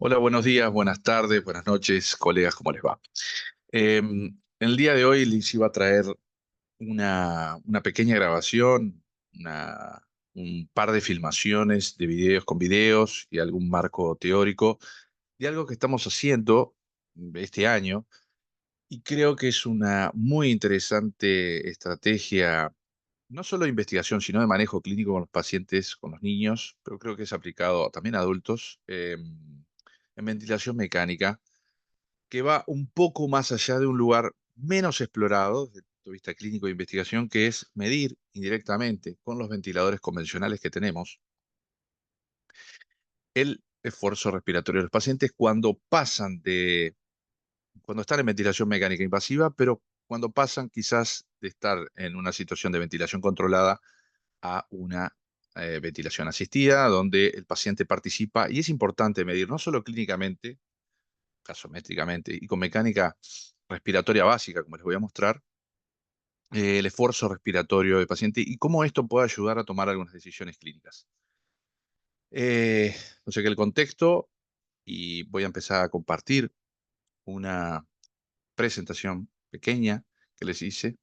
Hola, buenos días, buenas tardes, buenas noches, colegas, ¿cómo les va? El día de hoy les iba a traer una pequeña grabación, un par de filmaciones de videos con videos y algún marco teórico de algo que estamos haciendo este año y creo que es una muy interesante estrategia, no solo de investigación, sino de manejo clínico con los pacientes, con los niños, pero creo que es aplicado también a adultos, en ventilación mecánica que va un poco más allá de un lugar menos explorado desde el punto de vista clínico de investigación, que es medir indirectamente con los ventiladores convencionales que tenemos el esfuerzo respiratorio de los pacientes cuando están en ventilación mecánica invasiva, pero cuando pasan quizás de estar en una situación de ventilación controlada a una ventilación asistida, donde el paciente participa, y es importante medir no solo clínicamente, gasométricamente y con mecánica respiratoria básica, como les voy a mostrar, el esfuerzo respiratorio del paciente y cómo esto puede ayudar a tomar algunas decisiones clínicas. Eh, o sea que el contexto, y voy a empezar a compartir una presentación pequeña que les hice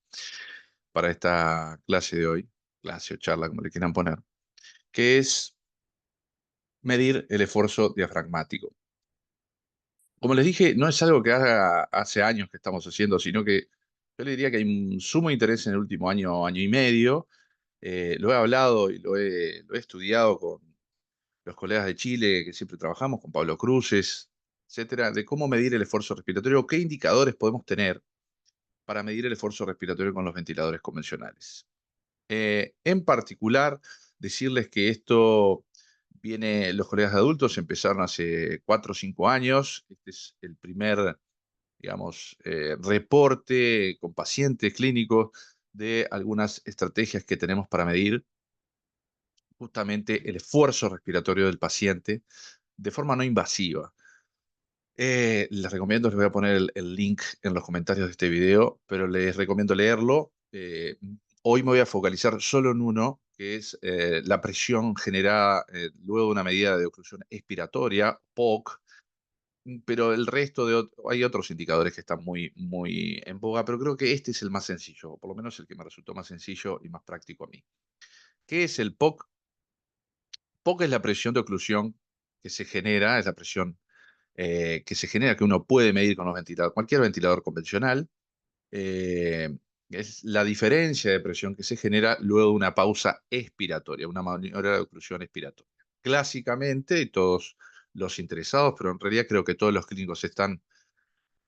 para esta clase de hoy, clase o charla, como le quieran poner, que es medir el esfuerzo diafragmático. Como les dije, no es algo que hace años que estamos haciendo, sino que yo le diría que hay un sumo interés en el último año, año y medio. Lo he hablado y lo he estudiado con los colegas de Chile que siempre trabajamos, con Pablo Cruces, etcétera, de cómo medir el esfuerzo respiratorio, qué indicadores podemos tener para medir el esfuerzo respiratorio con los ventiladores convencionales. En particular, decirles que esto los colegas de adultos empezaron hace 4 o 5 años. Este es el primer, digamos, reporte con pacientes clínicos de algunas estrategias que tenemos para medir justamente el esfuerzo respiratorio del paciente de forma no invasiva. Les recomiendo, les voy a poner el link en los comentarios de este video, pero les recomiendo leerlo. Hoy me voy a focalizar solo en uno, que es la presión generada luego de una medida de oclusión expiratoria, POC, pero el resto hay otros indicadores que están muy, muy en boga, pero creo que este es el más sencillo, o por lo menos el que me resultó más sencillo y más práctico a mí. ¿Qué es el POC? POC es la presión de oclusión que se genera, es la presión que se genera, que uno puede medir con los ventiladores, cualquier ventilador convencional. eh, es la diferencia de presión que se genera luego de una pausa expiratoria, una maniobra de oclusión expiratoria. Clásicamente, todos los interesados, pero en realidad creo que todos los clínicos están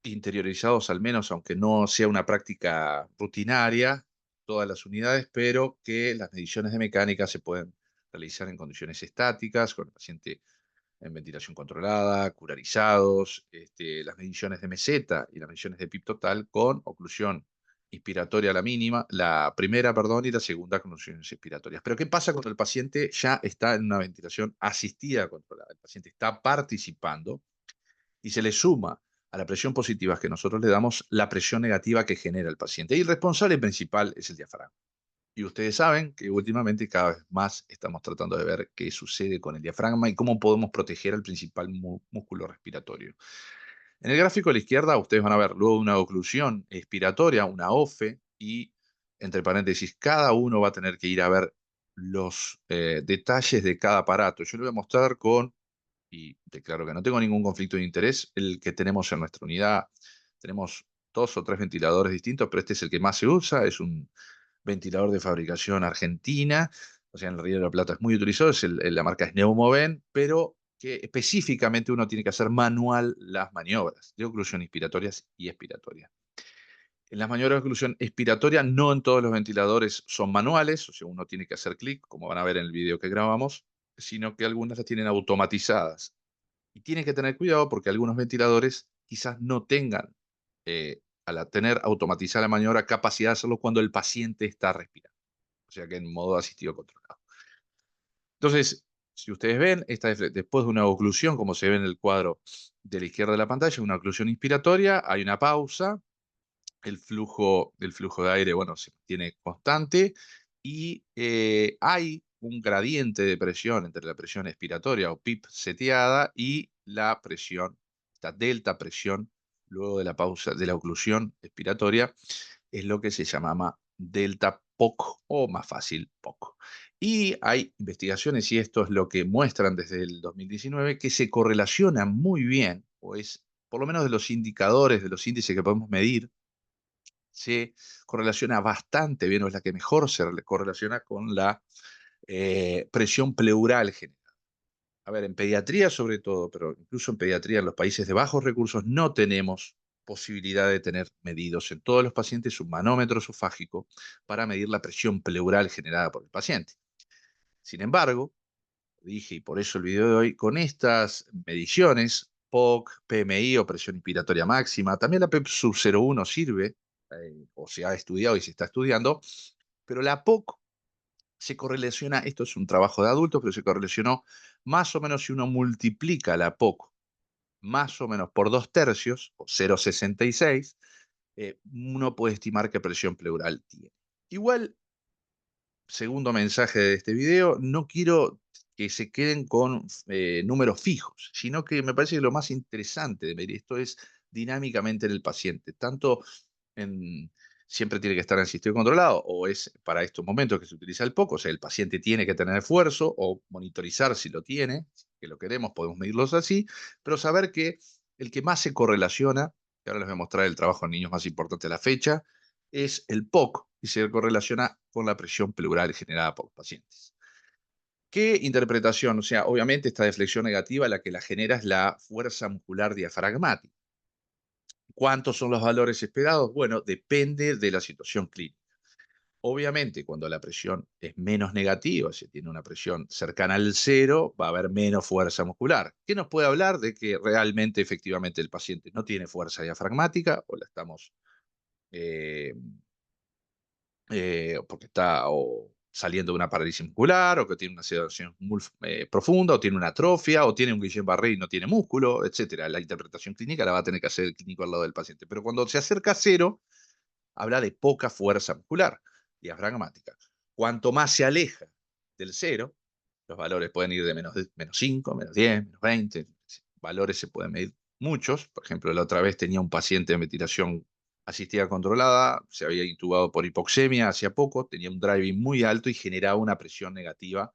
interiorizados, al menos, aunque no sea una práctica rutinaria, todas las unidades, pero que las mediciones de mecánica se pueden realizar en condiciones estáticas, con el paciente en ventilación controlada, curarizados, las mediciones de meseta y las mediciones de PIP total con oclusión inspiratoria a la mínima, la primera, perdón, y la segunda con oclusiones expiratorias. Pero ¿qué pasa cuando el paciente ya está en una ventilación asistida controlada? El paciente está participando y se le suma a la presión positiva que nosotros le damos la presión negativa que genera el paciente. Y el responsable principal es el diafragma. Y ustedes saben que últimamente cada vez más estamos tratando de ver qué sucede con el diafragma y cómo podemos proteger al principal músculo respiratorio. En el gráfico a la izquierda ustedes van a ver luego una oclusión expiratoria, una OFE, y entre paréntesis, cada uno va a tener que ir a ver los detalles de cada aparato. Yo le voy a mostrar y declaro que no tengo ningún conflicto de interés, el que tenemos en nuestra unidad. Tenemos 2 o 3 ventiladores distintos, pero este es el que más se usa, es un ventilador de fabricación argentina, o sea, en el Río de la Plata es muy utilizado, la marca es Neumoven, pero que específicamente uno tiene que hacer manual las maniobras de oclusión inspiratorias y expiratorias. En las maniobras de oclusión expiratoria, no en todos los ventiladores son manuales, o sea, uno tiene que hacer clic, como van a ver en el video que grabamos, sino que algunas las tienen automatizadas. Y tienen que tener cuidado porque algunos ventiladores quizás no tengan, al tener automatizada la maniobra, capacidad de hacerlo cuando el paciente está respirando, o sea que en modo asistido controlado. Entonces, si ustedes ven, esta es después de una oclusión, como se ve en el cuadro de la izquierda de la pantalla, una oclusión inspiratoria, hay una pausa, el flujo de aire, bueno, se mantiene constante y hay un gradiente de presión entre la presión expiratoria o PIP seteada y la presión, esta delta presión, luego de la pausa, de la oclusión expiratoria, es lo que se llama delta POC o más fácil POC. Y hay investigaciones, y esto es lo que muestran desde el 2019, que se correlaciona muy bien, o es por lo menos de los indicadores, de los índices que podemos medir, se correlaciona bastante bien, o es la que mejor se correlaciona con la presión pleural general. A ver, en pediatría sobre todo, pero incluso en pediatría en los países de bajos recursos no tenemos posibilidad de tener medidos en todos los pacientes un manómetro esofágico para medir la presión pleural generada por el paciente. Sin embargo, dije, y por eso el video de hoy, con estas mediciones, POC, PMI o presión inspiratoria máxima, también la PEP sub 0,1 sirve, o se ha estudiado y se está estudiando, pero la POC se correlaciona, esto es un trabajo de adultos, pero se correlacionó más o menos si uno multiplica la POC más o menos por 2/3, o 0,66, uno puede estimar qué presión pleural tiene. Igual, segundo mensaje de este video, no quiero que se queden con números fijos, sino que me parece que lo más interesante de ver esto es dinámicamente en el paciente, tanto en, siempre tiene que estar en sistema controlado, o es para estos momentos que se utiliza el POC, o sea, el paciente tiene que tener esfuerzo o monitorizar si lo tiene, que lo queremos, podemos medirlos así, pero saber que el que más se correlaciona, que ahora les voy a mostrar el trabajo en niños más importante de la fecha, es el POC y se correlaciona con la presión pleural generada por los pacientes. ¿Qué interpretación? O sea, obviamente esta deflexión negativa la que la genera es la fuerza muscular diafragmática. ¿Cuántos son los valores esperados? Bueno, depende de la situación clínica. Obviamente, cuando la presión es menos negativa, si tiene una presión cercana al cero, va a haber menos fuerza muscular. ¿Qué nos puede hablar de que realmente, efectivamente, el paciente no tiene fuerza diafragmática o la estamos eh, porque está o saliendo de una parálisis muscular, o que tiene una sedación muy profunda, o tiene una atrofia, o tiene un Guillain-Barré y no tiene músculo, etcétera? La interpretación clínica la va a tener que hacer el clínico al lado del paciente. Pero cuando se acerca a cero, habla de poca fuerza muscular diafragmática. Cuanto más se aleja del cero, los valores pueden ir de menos 5, menos 10, menos 20. Valores se pueden medir muchos. Por ejemplo, la otra vez tenía un paciente de ventilación asistida controlada, se había intubado por hipoxemia hacía poco, tenía un driving muy alto y generaba una presión negativa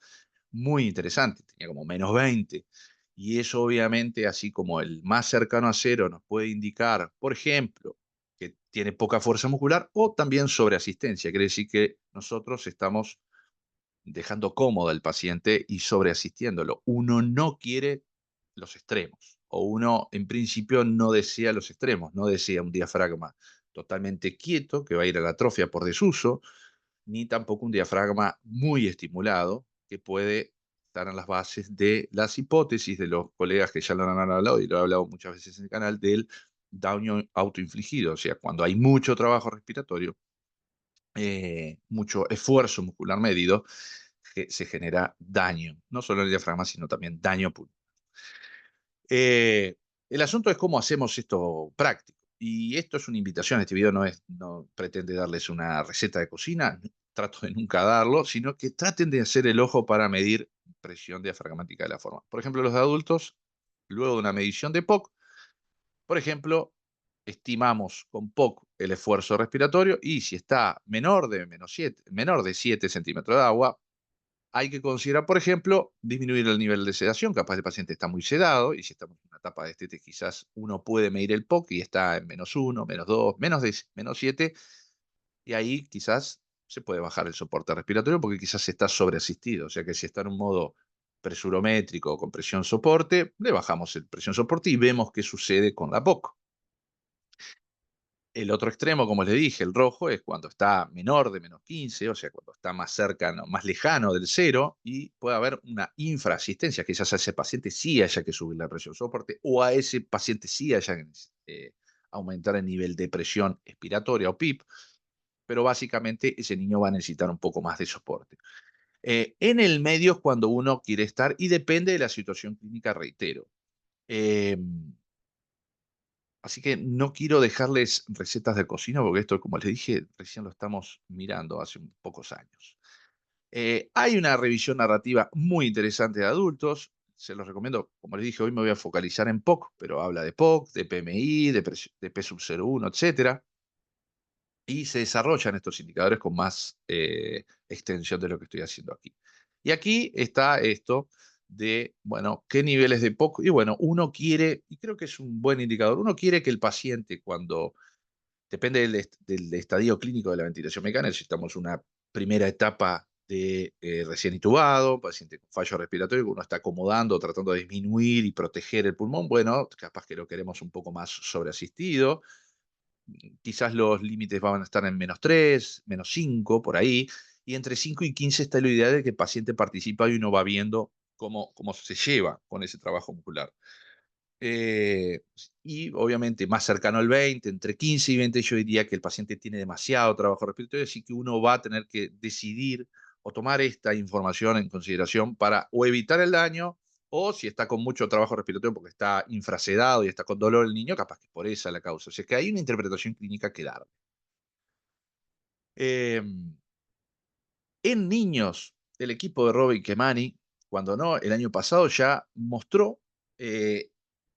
muy interesante, tenía como menos 20. Y eso obviamente, así como el más cercano a cero nos puede indicar, por ejemplo, que tiene poca fuerza muscular o también sobreasistencia. Quiere decir que nosotros estamos dejando cómodo al paciente y sobreasistiéndolo. Uno no quiere los extremos, o uno en principio no desea los extremos, no desea un diafragma totalmente quieto que va a ir a la atrofia por desuso, ni tampoco un diafragma muy estimulado que puede estar en las bases de las hipótesis de los colegas que ya lo han hablado y lo he hablado muchas veces en el canal del daño autoinfligido, o sea, cuando hay mucho trabajo respiratorio, mucho esfuerzo muscular medido, se genera daño, no solo en el diafragma, sino también daño pulmonar. El asunto es cómo hacemos esto práctico. Y esto es una invitación, este video no pretende darles una receta de cocina, trato de nunca darlo, sino que traten de hacer el ojo para medir presión diafragmática de la forma. Por ejemplo, los adultos, luego de una medición de POC, por ejemplo, estimamos con POC el esfuerzo respiratorio y si está menor de 7 centímetros de agua, hay que considerar, por ejemplo, disminuir el nivel de sedación. Capaz el paciente está muy sedado y si estamos en una etapa de este, quizás uno puede medir el POC y está en -1, -2, -7, y ahí quizás se puede bajar el soporte respiratorio porque quizás está sobreasistido. O sea que si está en un modo presurométrico o con presión soporte, le bajamos el presión soporte y vemos qué sucede con la POC. El otro extremo, como les dije, el rojo, es cuando está menor de -15, o sea, cuando está más cercano, más lejano del cero, y puede haber una infraasistencia, quizás a ese paciente sí haya que subir la presión soporte, o a ese paciente sí haya que aumentar el nivel de presión expiratoria o PIP, pero básicamente ese niño va a necesitar un poco más de soporte. En el medio es cuando uno quiere estar, y depende de la situación clínica, reitero. Eh, Así que no quiero dejarles recetas de cocina, porque esto, como les dije, recién lo estamos mirando hace pocos años. Hay una revisión narrativa muy interesante de adultos. se los recomiendo. Como les dije, hoy me voy a focalizar en POC, pero habla de POC, de PMI, de P sub 0,1, etcétera. Y se desarrollan estos indicadores con más extensión de lo que estoy haciendo aquí. Y aquí está esto de, bueno, qué niveles de POC. Y bueno, uno quiere, y creo que es un buen indicador, uno quiere que el paciente cuando, depende del estadio clínico de la ventilación mecánica, necesitamos una primera etapa de recién intubado, paciente con fallo respiratorio, que uno está acomodando, tratando de disminuir y proteger el pulmón. Bueno, capaz que lo queremos un poco más sobreasistido. Quizás los límites van a estar en -3, -5, por ahí, y entre 5 y 15 está la idea de que el paciente participa y uno va viendo cómo se lleva con ese trabajo muscular. Eh, y obviamente más cercano al 20, entre 15 y 20, yo diría que el paciente tiene demasiado trabajo respiratorio, así que uno va a tener que decidir o tomar esta información en consideración para o evitar el daño, o si está con mucho trabajo respiratorio porque está infrasedado y está con dolor el niño, capaz que por esa es la causa. O sea que hay una interpretación clínica que dar. Eh, en niños, el equipo de Robin Kemani, cuando no, el año pasado ya mostró,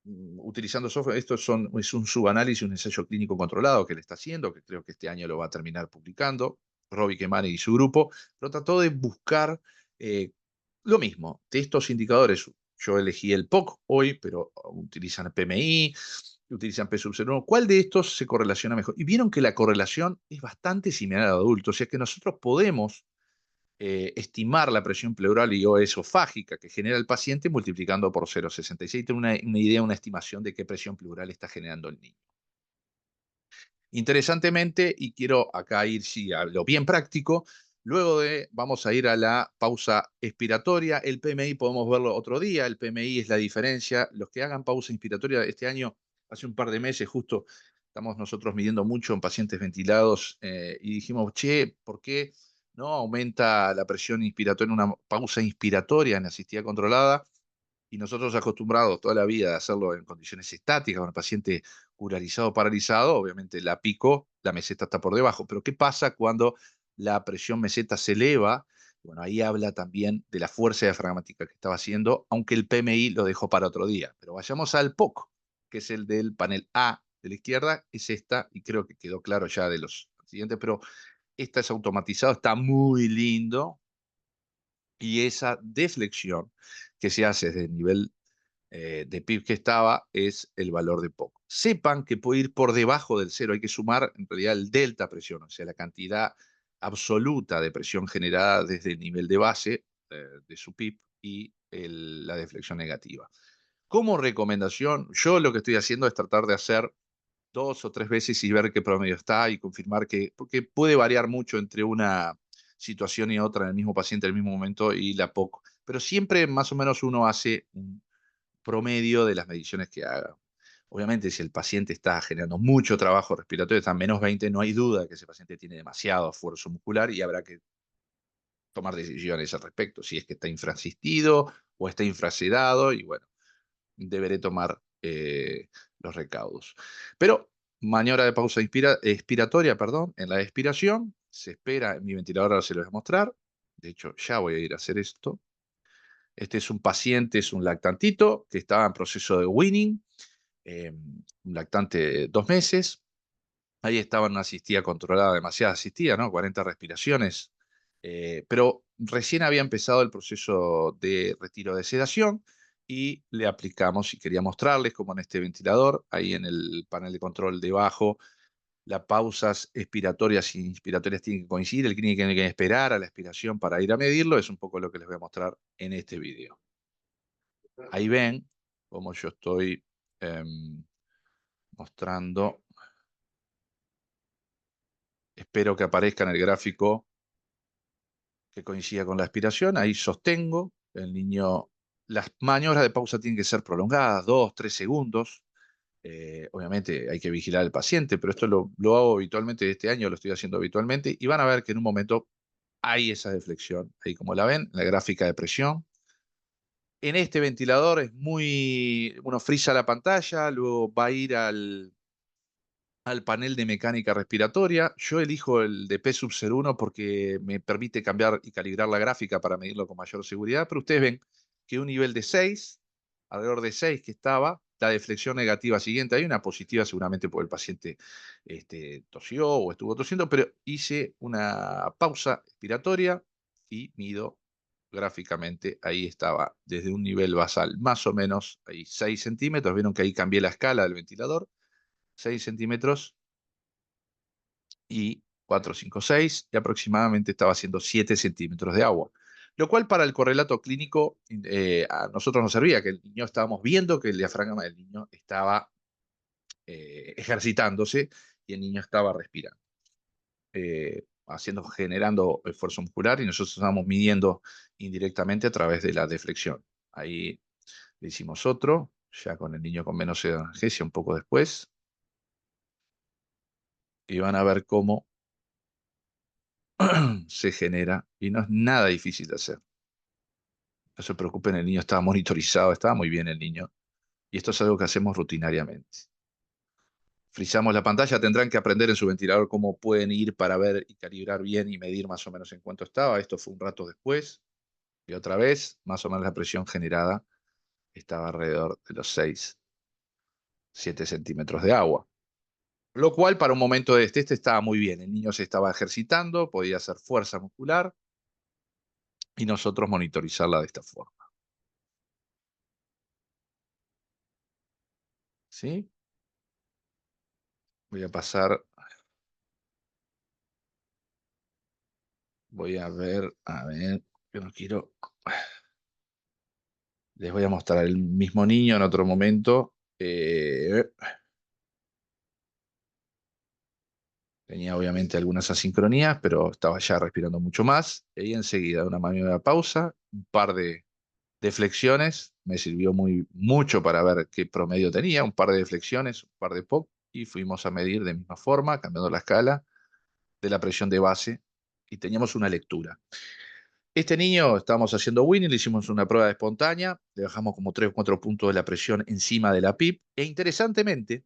utilizando software, es un subanálisis, un ensayo clínico controlado que le está haciendo, que creo que este año lo va a terminar publicando, Robin Kemani y su grupo, pero trató de buscar lo mismo, de estos indicadores. Yo elegí el POC hoy, pero utilizan el PMI, utilizan P sub 0,1. ¿Cuál de estos se correlaciona mejor? Y vieron que la correlación es bastante similar al adulto, o sea que nosotros podemos estimar la presión pleural y o esofágica que genera el paciente multiplicando por 0,66. Tiene una idea, una estimación de qué presión pleural está generando el niño. Interesantemente, y quiero acá ir sí, a lo bien práctico, vamos a ir a la pausa expiratoria. El PMI podemos verlo otro día, el PMI es la diferencia. Los que hagan pausa inspiratoria este año, hace un par de meses justo, estamos nosotros midiendo mucho en pacientes ventilados y dijimos, che, ¿por qué no aumenta la presión inspiratoria en una pausa inspiratoria en asistida controlada? Y nosotros acostumbrados toda la vida a hacerlo en condiciones estáticas, con el paciente curalizado, paralizado, obviamente la pico, la meseta está por debajo. Pero ¿qué pasa cuando la presión meseta se eleva? Bueno, ahí habla también de la fuerza diafragmática que estaba haciendo, aunque el PMI lo dejó para otro día. Pero vayamos al POC, que es el del panel A de la izquierda, es esta, y creo que quedó claro ya de los siguientes, pero esta es automatizado, está muy lindo, y esa deflexión que se hace desde el nivel de PIB que estaba es el valor de POC. Sepan que puede ir por debajo del cero, hay que sumar en realidad el delta presión, o sea, la cantidad absoluta de presión generada desde el nivel de base de su PIB y la deflexión negativa. Como recomendación, yo lo que estoy haciendo es tratar de hacer 2 o 3 veces y ver qué promedio está y confirmar porque puede variar mucho entre una situación y otra en el mismo paciente en el mismo momento y la POC, pero siempre más o menos uno hace un promedio de las mediciones que haga. Obviamente, si el paciente está generando mucho trabajo respiratorio, está en -20, no hay duda que ese paciente tiene demasiado esfuerzo muscular y habrá que tomar decisiones al respecto, si es que está infrasistido o está infrasedado, y bueno, deberé tomar los recaudos. Pero maniobra de pausa expiratoria, perdón, en la expiración, se espera, en mi ventilador ahora se lo voy a mostrar, de hecho ya voy a ir a hacer esto. Este es un paciente, es un lactantito que estaba en proceso de weaning, un lactante de 2 meses. Ahí estaba en una asistida controlada, demasiada asistida, ¿no? 40 respiraciones, pero recién había empezado el proceso de retiro de sedación y le aplicamos, y quería mostrarles como en este ventilador, ahí en el panel de control debajo, las pausas expiratorias e inspiratorias tienen que coincidir, el clínico tiene que esperar a la expiración para ir a medirlo, es un poco lo que les voy a mostrar en este video. Ahí ven cómo yo estoy mostrando. Espero que aparezca en el gráfico que coincida con la expiración. Ahí sostengo. El niño, las maniobras de pausa tienen que ser prolongadas, 2, 3 segundos. Obviamente hay que vigilar al paciente, pero esto lo hago habitualmente este año, lo estoy haciendo habitualmente, y van a ver que en un momento hay esa deflexión. Ahí como la ven, la gráfica de presión. En este ventilador uno frisa la pantalla, luego va a ir al panel de mecánica respiratoria. Yo elijo el de P sub 0,1 porque me permite cambiar y calibrar la gráfica para medirlo con mayor seguridad, pero ustedes ven que un nivel de 6, alrededor de 6 que estaba, la deflexión negativa siguiente. Hay una positiva seguramente porque el paciente tosió o estuvo tosiendo, pero hice una pausa expiratoria y mido gráficamente. Ahí estaba desde un nivel basal más o menos, ahí 6 centímetros. Vieron que ahí cambié la escala del ventilador, 6 centímetros y 4, 5, 6, y aproximadamente estaba haciendo 7 centímetros de agua. Lo cual para el correlato clínico a nosotros nos servía, que el niño estábamos viendo que el diafragma del niño estaba ejercitándose y el niño estaba respirando, generando esfuerzo muscular y nosotros estábamos midiendo indirectamente a través de la deflexión. Ahí le hicimos otro, ya con el niño con menos analgesia un poco después, y van a ver cómo se genera y no es nada difícil de hacer. No se preocupen, el niño estaba monitorizado, estaba muy bien el niño. Y esto es algo que hacemos rutinariamente. Frizamos la pantalla, tendrán que aprender en su ventilador cómo pueden ir para ver y calibrar bien y medir más o menos en cuánto estaba. Esto fue un rato después. Y otra vez, más o menos la presión generada estaba alrededor de los 6, 7 centímetros de agua. Lo cual para un momento de este estaba muy bien. El niño se estaba ejercitando, podía hacer fuerza muscular y nosotros monitorizarla de esta forma. ¿Sí? Voy a pasar, voy a ver, yo no quiero, les voy a mostrar el mismo niño en otro momento. Tenía obviamente algunas asincronías, pero estaba ya respirando mucho más. Y ahí enseguida una maniobra de pausa, un par de flexiones, me sirvió mucho para ver qué promedio tenía, un par de flexiones, un par de pop, y fuimos a medir de misma forma, cambiando la escala de la presión de base, y teníamos una lectura. Este niño, estábamos haciendo Winnie, le hicimos una prueba de espontánea, le bajamos como 3 o 4 puntos de la presión encima de la PIP, e interesantemente,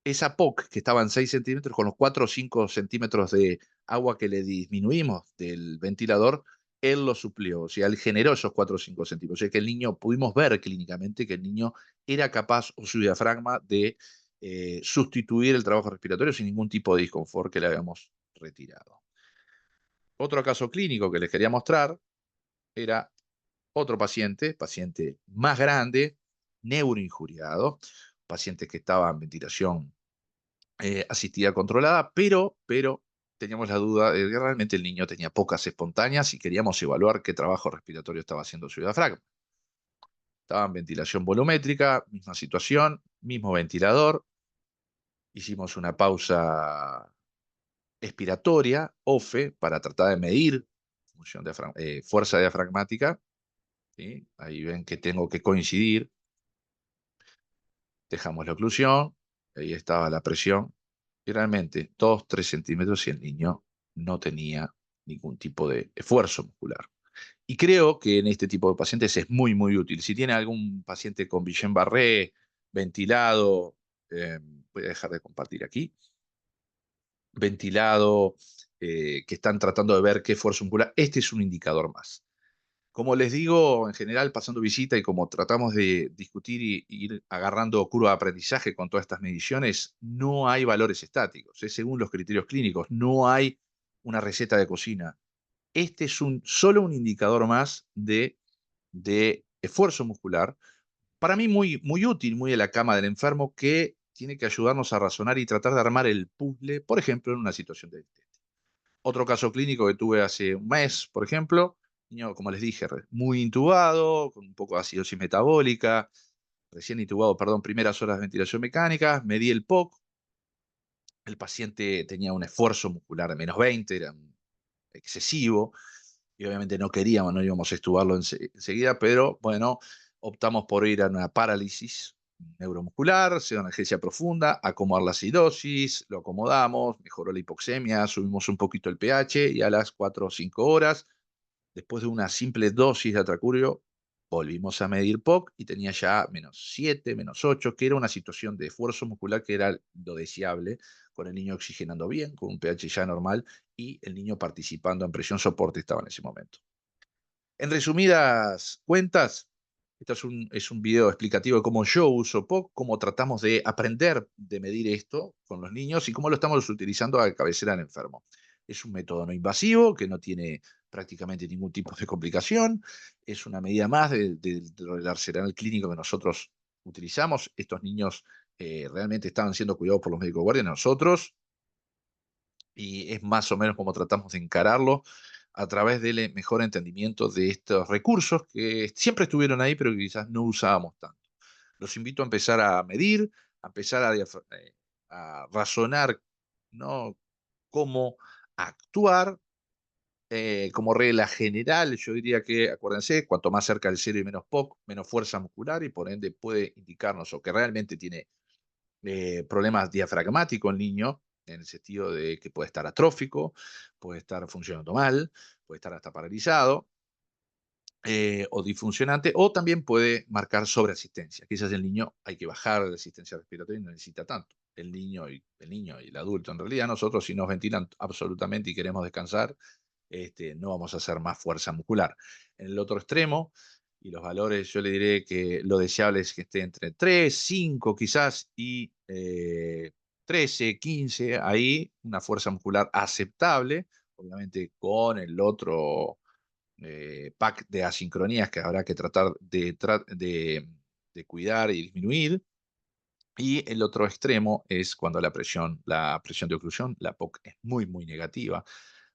esa POC que estaba en 6 centímetros, con los 4 o 5 centímetros de agua que le disminuimos del ventilador, él lo suplió, o sea, él generó esos 4 o 5 centímetros. O sea, que el niño, pudimos ver clínicamente que el niño era capaz, o su diafragma, de sustituir el trabajo respiratorio sin ningún tipo de disconfort que le habíamos retirado. Otro caso clínico que les quería mostrar era otro paciente más grande, neuroinjuriado, paciente que estaba en ventilación asistida controlada, pero teníamos la duda de que realmente el niño tenía pocas espontáneas y queríamos evaluar qué trabajo respiratorio estaba haciendo su diafragma. Estaba en ventilación volumétrica, misma situación, mismo ventilador. Hicimos una pausa expiratoria, OFE, para tratar de medir fuerza diafragmática. ¿Sí? Ahí ven que tengo que coincidir. Dejamos la oclusión, ahí estaba la presión, y realmente 2, 3 centímetros y el niño no tenía ningún tipo de esfuerzo muscular. Y creo que en este tipo de pacientes es muy útil. Si tiene algún paciente con Guillain-Barré, ventilado, voy a dejar de compartir aquí, ventilado, que están tratando de ver qué esfuerzo muscular, este es un indicador más. Como les digo, en general, pasando visita y como tratamos de discutir y ir agarrando curva de aprendizaje con todas estas mediciones, no hay valores estáticos, es según los criterios clínicos, no hay una receta de cocina. Este es solo un indicador más de esfuerzo muscular, para mí muy útil, muy de la cama del enfermo, que tiene que ayudarnos a razonar y tratar de armar el puzzle, por ejemplo, en una situación de este. Otro caso clínico que tuve hace un mes, por ejemplo, niño, como les dije, muy intubado, con un poco de acidosis metabólica, recién intubado, perdón, primeras horas de ventilación mecánica, medí el POC, el paciente tenía un esfuerzo muscular de -20, era excesivo, y obviamente no queríamos, no íbamos a estubarlo enseguida, pero bueno, optamos por ir a una parálisis neuromuscular, pseudoanalgesia profunda, acomodar la acidosis, lo acomodamos, mejoró la hipoxemia, subimos un poquito el pH y a las 4 o 5 horas, después de una simple dosis de atracurio, volvimos a medir POC y tenía ya -7, -8, que era una situación de esfuerzo muscular que era lo deseable, con el niño oxigenando bien, con un pH ya normal y el niño participando en presión soporte estaba en ese momento. En resumidas cuentas, Es un video explicativo de cómo yo uso POC, cómo tratamos de aprender de medir esto con los niños y cómo lo estamos utilizando a cabecera del enfermo. Es un método no invasivo que no tiene prácticamente ningún tipo de complicación. Es una medida más del arsenal clínico que nosotros utilizamos. Estos niños realmente estaban siendo cuidados por los médicos de guardia, nosotros, y es más o menos como tratamos de encararlo a través del mejor entendimiento de estos recursos que siempre estuvieron ahí, pero que quizás no usábamos tanto. Los invito a empezar a medir, a empezar a razonar, ¿no? Cómo actuar. Como regla general, yo diría que, acuérdense, cuanto más cerca del cero y menos POC, menos fuerza muscular y por ende puede indicarnos o que realmente tiene problemas diafragmáticos el niño, en el sentido de que puede estar atrófico, puede estar funcionando mal, puede estar hasta paralizado o disfuncionante, o también puede marcar sobreasistencia. Quizás el niño hay que bajar la asistencia respiratoria y no necesita tanto. El niño y el adulto, en realidad, nosotros si nos ventilan absolutamente y queremos descansar, no vamos a hacer más fuerza muscular. En el otro extremo, y los valores, yo le diré que lo deseable es que esté entre 3, 5 quizás y 13, 15, ahí una fuerza muscular aceptable, obviamente con el otro pack de asincronías que habrá que tratar de cuidar y disminuir. Y el otro extremo es cuando la presión de oclusión, la POC, es muy, muy negativa,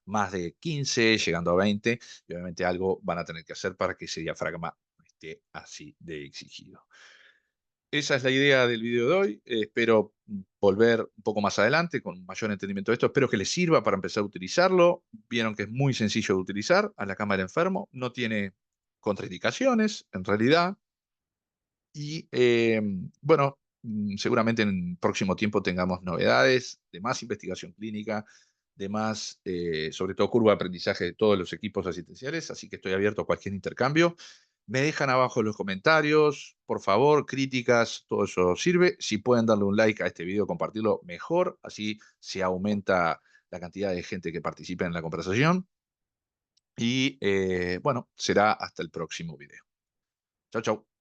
más de 15, llegando a 20, y obviamente algo van a tener que hacer para que ese diafragma no esté así de exigido. Esa es la idea del video de hoy. Espero volver un poco más adelante con mayor entendimiento de esto. Espero que les sirva para empezar a utilizarlo. Vieron que es muy sencillo de utilizar a la cama del enfermo. No tiene contraindicaciones, en realidad. Y bueno, seguramente en próximo tiempo tengamos novedades de más investigación clínica, de más, sobre todo curva de aprendizaje de todos los equipos asistenciales, así que estoy abierto a cualquier intercambio. Me dejan abajo en los comentarios, por favor, críticas, todo eso sirve. Si pueden darle un like a este video, compartirlo mejor, así se aumenta la cantidad de gente que participe en la conversación. Y bueno, será hasta el próximo video. Chau, chau.